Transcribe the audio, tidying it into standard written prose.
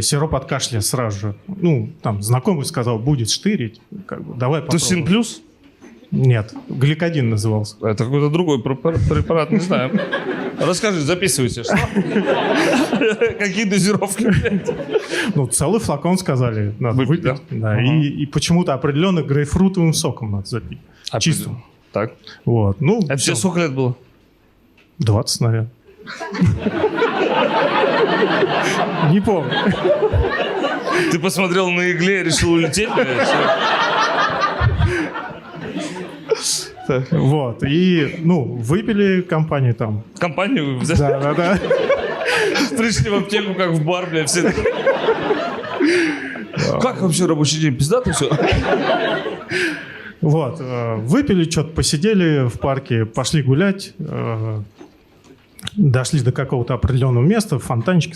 сироп от кашля сразу же. Ну, там, знакомый сказал, будет штырить. Как бы, давай попробуем. Тусин плюс? Нет, гликодин назывался. Это какой-то другой препарат, не знаю. Расскажи, записывайте, что? Какие дозировки? Ну, целый флакон сказали, надо Выпить, выпить. Да? Ага. И почему-то определенно грейпфрутовым соком надо запить. Чистым. Так. Вот. Ну, Это тебе сколько лет было? 20, наверное. Не помню. Ты посмотрел на игле и решил улететь? Вот. И, ну, выпили компанию там. Компанию взяли? Да. Пришли в аптеку, как в бар, блядь, все. Как вообще рабочий день? Пиздато все? Вот. Выпили, что-то посидели в парке, пошли гулять. Дошли до какого-то определенного места, фонтанчик.